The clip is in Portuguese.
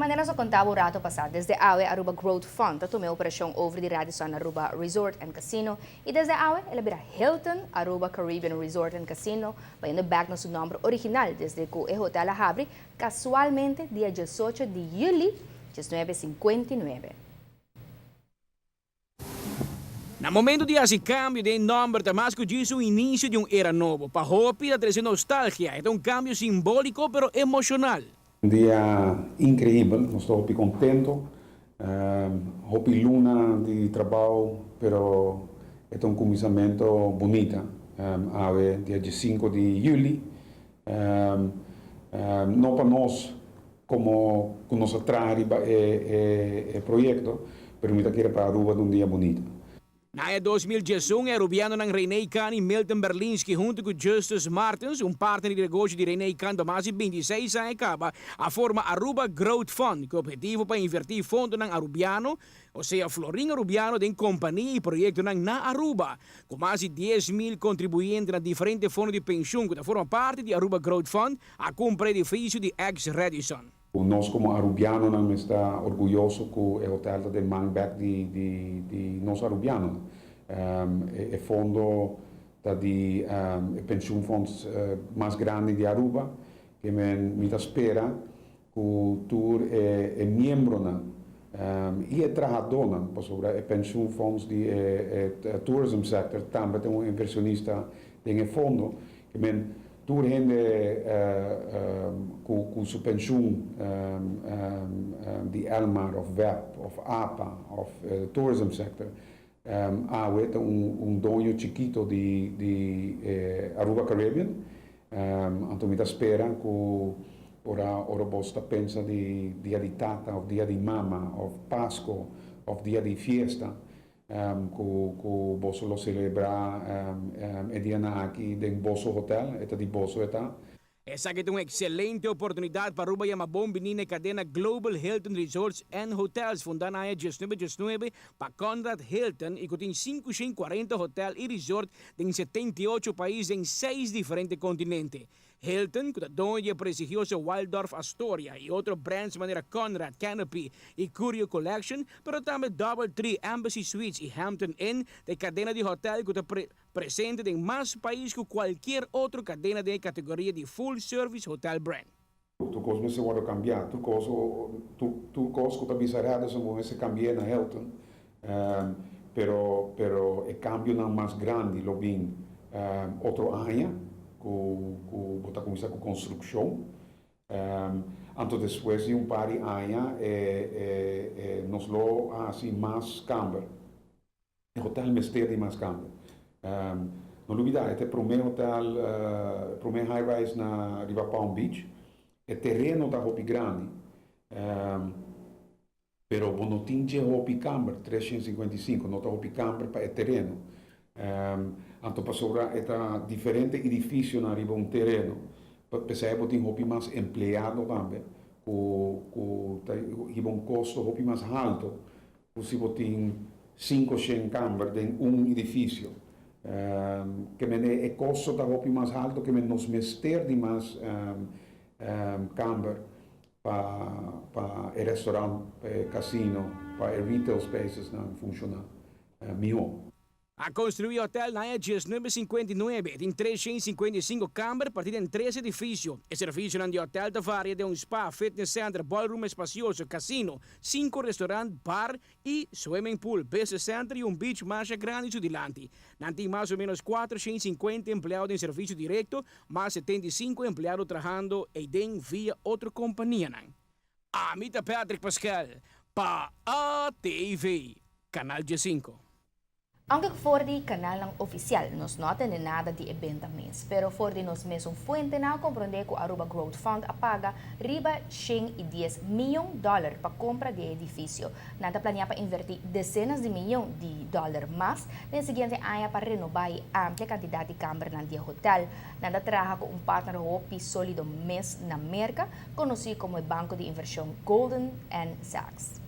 manera sa kontabo rato pasado, desde AWE Aruba Growth Fund, at may operasyong over the Radisson Aruba Resort and Casino, e desde AWE, elabira Hilton Aruba Caribbean Resort and Casino, bayando back na su nombre original desde que el Hotel abre casualmente dia 18 de julho de 1959. Na momento de esse cambio de nome, mas que diz o início de era novo. Para Hopi, a trazer nostalgia. É cambio simbólico, pero emocional. Dia incrível, nós estou muito contente. Hopi luna de trabalho, pero é começamento bonito. Dia 5 de julho. Não para nós, como nossa trabalho é projeto, pero me quer para Aruba de dia bonito. Na 2011, Arubiano ng Rene Khan e Milton Berlinski junto com Justus Martins, partner de negócio de Rene Khan de mais de 26 anos, acaba a forma Aruba Growth Fund, que é o objetivo para invertir fundo ng Arubiano, ou seja, Florinho Arubiano de companhia e projeto na Aruba, com mais de 10,000 contribuintes na diferentes fundos de pensão, que forma parte de Aruba Growth Fund, a compra edifício de ex-Radisson. Nós, como arubiano, não está orgulhoso com o hotel de Manback de nós arubiano. É fundo de pensionsfonds mais grande de Aruba, que me espera que o tour é membro e é trabalhador sobre o pensionsfonds de tourism sector, também tem inversionista em fundo que tour gente com sua pensão de Elmar, of VEP, of APA, of tourism sector, há dono chiquito de Aruba Caribbean, então me espera que ora bosta pensa de dia de tata, of dia de mama, of Páscoa, of dia de fiesta, que você lo celebrar e dia na aqui dentro Bosso Hotel, de Bosso eta. Essa aqui é uma excelente oportunidade para Aruba e uma bom menina cadena Global Hilton Resorts and Hotels, fundada na 19 para Conrad Hilton e que tem 540 hotéis e resorts em 78 países em 6 diferentes continentes. Hilton, que dono prestigioso Waldorf Astoria e outros brands maneira Conrad, Canopy e Curio Collection, pero também DoubleTree, Embassy Suites e Hampton Inn, de cadena de hotel que está presente em mais países que qualquer outra cadena de categoria de full service hotel brand. Tu coisa não se pode cambiar, tu coisa que está bizarrado se cambia na Hilton, pero o cambio não mais grande lo bem outro ano. Que está começando com construção. Então, depois de par de anos, nós lo assim mais câmbio. O hotel mestre de mais câmbio. Não olvidar, este primeiro hotel, primeiro high-rise na Riva Palm Beach, o terreno está muito grande. Pero não tinha hopi câmbio, 355, não está hopi câmbio para o terreno. Então, para sobrar, está diferente edifício na riba terreno. Percebe que tem mais empregado também, com custo mais alto, se tem 500 câmaras em edifício. Que é custo da mais alto que nos mestre de mais câmaras para restaurante, casino, para retail spaces não funcionar melhor. A construir hotel na 1959 tem 355 câmaras partidas em 3 edifícios. O serviço de hotel da varia de spa, fitness center, ballroom espacioso, casino, 5 restaurantes, bar e swimming pool, business center e beach mais grande delante. Não tem mais ou menos 450 empregados em serviço direto, mais 75 empregados trabalhando e via outra companhia. Amita Patrick Pascal, para a TV, Canal G5. Aunque for di canal ng oficial, nos nota de nada de evento mês, pero for di nos mesmo fuente na comprende que Aruba Growth Fund apaga riba $10 milhões para compra de edifício. Nanta plania para invertir dezenas de milhões de dólares mais na seguinte ano para renovar a ampla quantidade de câmara ng hotel. Nanta trabaja com partner hopi sólido mês na América, conhecido como o banco de inversión Goldman Sachs.